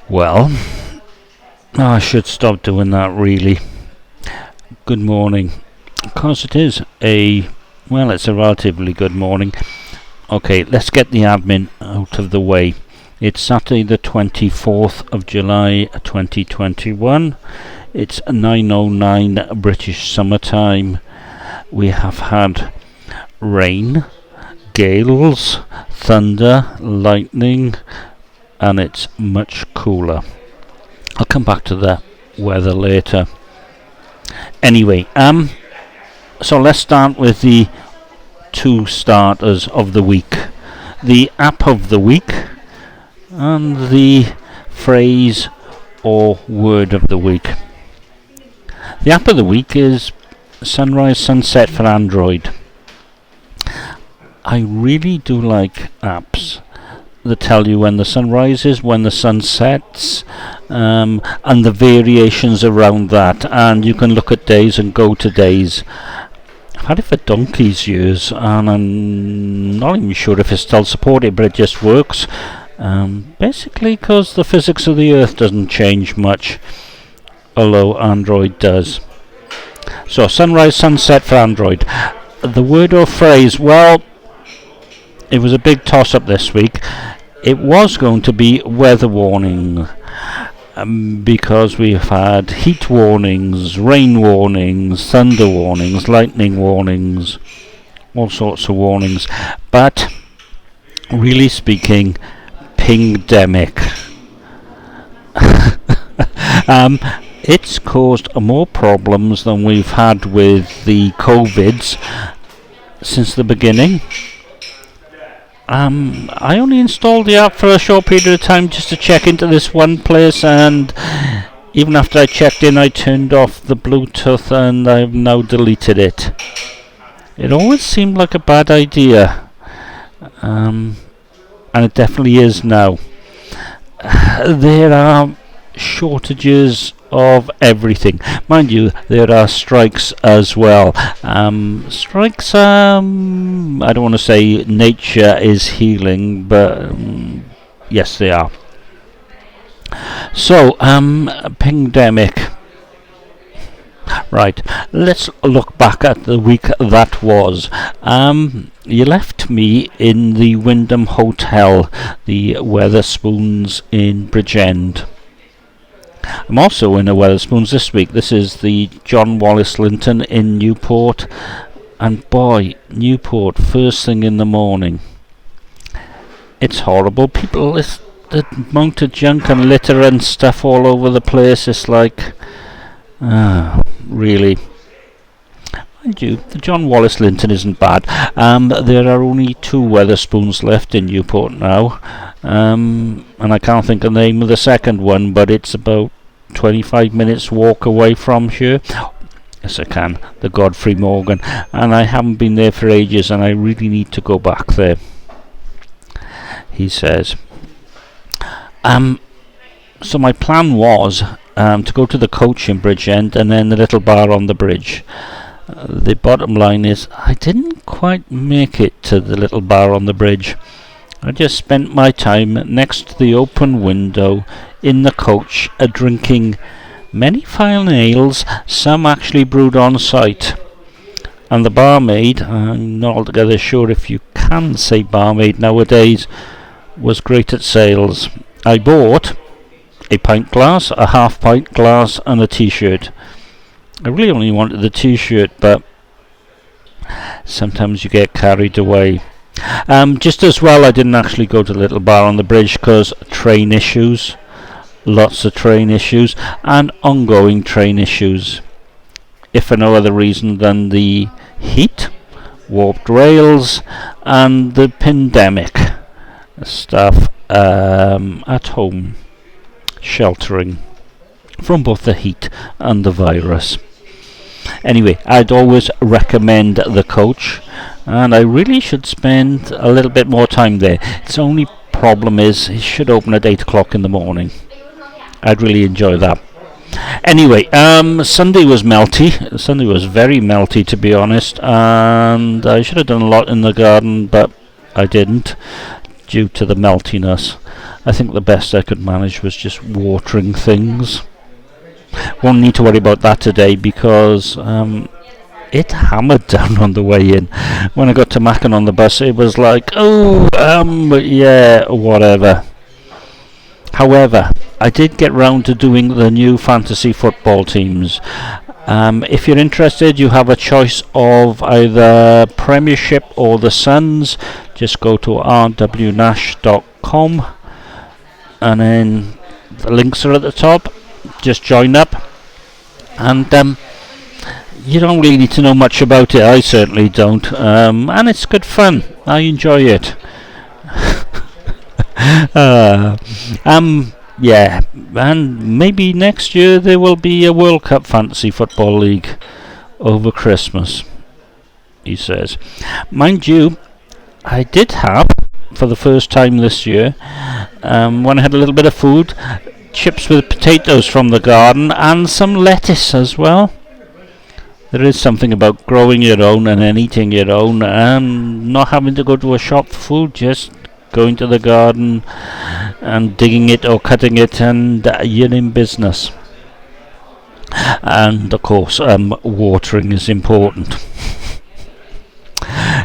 Well, I should stop doing that really. Good morning. Because it's a relatively good morning. Okay, let's get the admin out of the way. It's Saturday the 24th of July 2021. It's 9:09 British summertime. We have had rain, gales, thunder, lightning, and it's much cooler. I'll come back to the weather later. Anyway, so let's start with the two starters of the week. The app of the week and the phrase or word of the week. The app of the week is Sunrise Sunset for Android. I really do like apps that tell you when the sun rises, when the sun sets, and the variations around that, and you can look at days and go to days. I've had it for donkey's years and I'm not even sure if it's still supported, but it just works, basically because the physics of the earth doesn't change much, although Android does. So sunrise sunset for Android. The word or phrase, well, it was a big toss-up this week. It was going to be weather warning, because we've had heat warnings, rain warnings, thunder warnings, lightning warnings, all sorts of warnings. But really speaking, pingdemic. It's caused more problems than we've had with the COVIDs since the beginning. I only installed the app for a short period of time just to check into this one place, and even after I checked in I turned off the Bluetooth and I've now deleted it. It always seemed like a bad idea, and it definitely is now. There are shortages of everything. Mind you, there are strikes as well. Strikes, I don't want to say nature is healing, but yes, they are. So, pingdemic. Right, let's look back at the week that was. You left me in the Wyndham Hotel, the Wetherspoons in Bridgend. I'm also in a Wetherspoons this week. This is the John Wallace Linton in Newport, and boy, Newport first thing in the morning. It's horrible. People, the amount of junk and litter and stuff all over the place. It's like, really. Mind you, the John Wallace Linton isn't bad. There are only two Wetherspoons left in Newport now, and I can't think of the name of the second one, but it's about 25 minutes walk away from here. Yes, I can. The Godfrey Morgan, and I haven't been there for ages, and I really need to go back there, he says. So my plan was to go to the coach in Bridgend and then the little bar on the bridge. The bottom line is I didn't quite make it to the little bar on the bridge. I just spent my time next to the open window in the coach, drinking many fine ales, some actually brewed on site. And the barmaid, I'm not altogether sure if you can say barmaid nowadays, was great at sales. I bought a pint glass, a half pint glass, and a t-shirt. I really only wanted the t-shirt, but sometimes you get carried away. Just as well I didn't actually go to the little bar on the bridge because train issues, lots of train issues, and ongoing train issues, if for no other reason than the heat, warped rails, and the pandemic stuff at home, sheltering from both the heat and the virus. Anyway, I'd always recommend the coach, and I really should spend a little bit more time there. Its only problem is it should open at 8 o'clock in the morning. I'd really enjoy that. Anyway, Sunday was melty. Sunday was very melty, to be honest, and I should have done a lot in the garden, but I didn't, due to the meltiness. I think the best I could manage was just watering things. Won't need to worry about that today because it hammered down on the way in. When I got to Macon on the bus, it was like, yeah, whatever. However, I did get round to doing the new fantasy football teams. If you're interested, you have a choice of either Premiership or the Suns. Just go to rwnash.com and then the links are at the top. Just join up, and you don't really need to know much about it. I certainly don't, and it's good fun. I enjoy it. Yeah, and maybe next year there will be a World Cup Fantasy Football League over Christmas, he says. Mind you, I did have, for the first time this year, when I had a little bit of food, chips with potatoes from the garden and some lettuce as well. There is something about growing your own and then eating your own and not having to go to a shop for food, just going to the garden and digging it or cutting it, and you're in business. And of course, watering is important.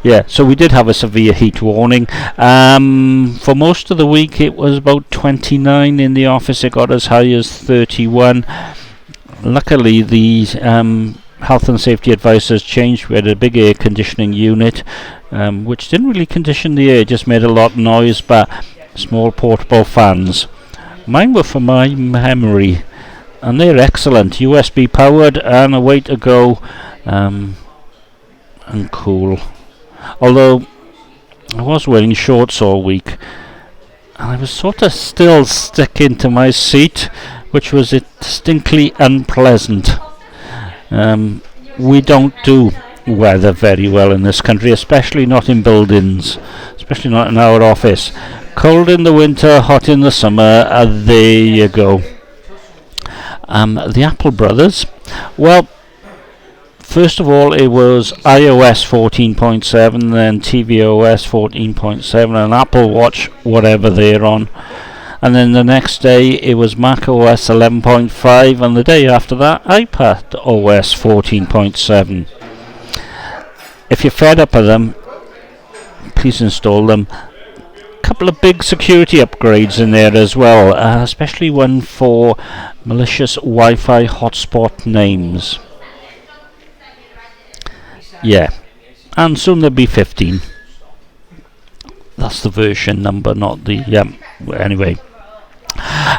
Yeah, so we did have a severe heat warning. For most of the week it was about 29 in the office. It got as high as 31. Luckily the health and safety advisors changed. We had a big air conditioning unit, which didn't really condition the air, just made a lot of noise, but small portable fans. Mine were for my memory, and they're excellent, USB powered and a way to go, and cool. Although I was wearing shorts all week and I was sort of still sticking to my seat, which was distinctly unpleasant. We don't do weather very well in this country, especially not in buildings, especially not in our office. Cold in the winter, hot in the summer, there you go. The Apple brothers, well, first of all it was iOS 14.7, then tvOS 14.7 and Apple Watch whatever they're on, and then the next day it was macOS 11.5, and the day after that iPad OS 14.7. If you're fed up of them, please install them. Couple of big security upgrades in there as well, especially one for malicious Wi-Fi hotspot names. Yeah, and soon there'll be 15. That's the version number, not the anyway.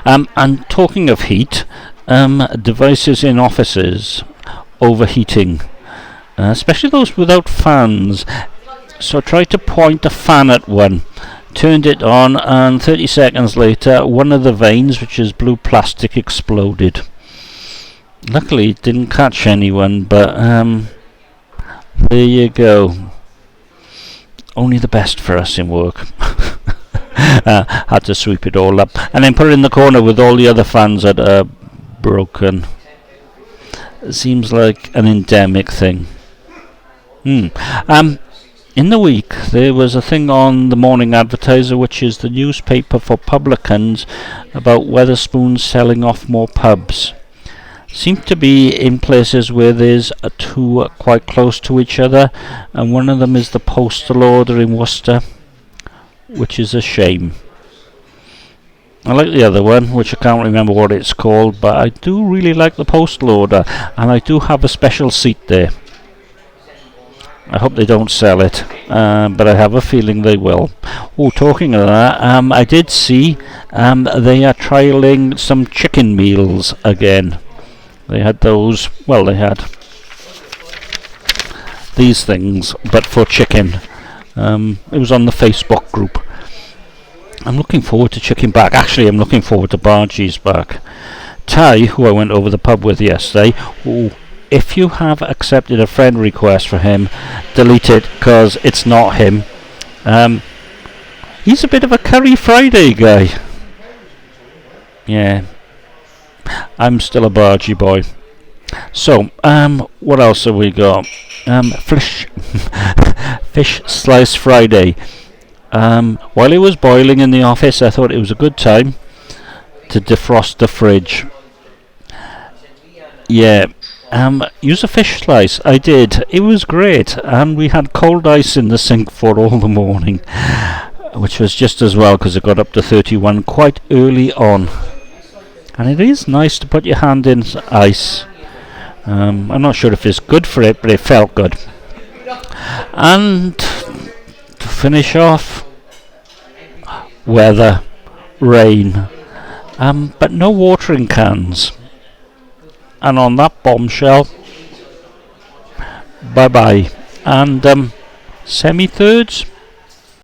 And talking of heat, devices in offices overheating, especially those without fans. So I tried to point a fan at one, turned it on, and 30 seconds later one of the vanes, which is blue plastic, exploded. Luckily it didn't catch anyone, but there you go. Only the best for us in work. Had to sweep it all up and then put it in the corner with all the other fans that are broken. It seems like an endemic thing. In the week there was a thing on the Morning Advertiser, which is the newspaper for publicans, about Wetherspoons selling off more pubs. Seem to be in places where there's two quite close to each other, and one of them is the Postal Order in Worcester, which is a shame. I like the other one, which I can't remember what it's called, but I do really like the Postal Order, and I do have a special seat there. I hope they don't sell it, but I have a feeling they will. Oh, talking of that, I did see they are trialling some chicken meals again. They had those, well, they had these things, but for chicken. It was on the Facebook group. I'm looking forward to chicken back. Actually, I'm looking forward to Bargie's back. Ty, who I went over the pub with yesterday, if you have accepted a friend request for him, delete it, because it's not him. He's a bit of a Curry Friday guy. Yeah. I'm still a Bargie boy. So, what else have we got? Fish Slice Friday. While it was boiling in the office, I thought it was a good time to defrost the fridge. Yeah. Use a fish slice. I did. It was great, and we had cold ice in the sink for all the morning, which was just as well because it got up to 31 quite early on. And it is nice to put your hand in ice. I'm not sure if it's good for it, but it felt good. And to finish off, weather, rain, but no watering cans. And on that bombshell, bye bye. And semi-thirds.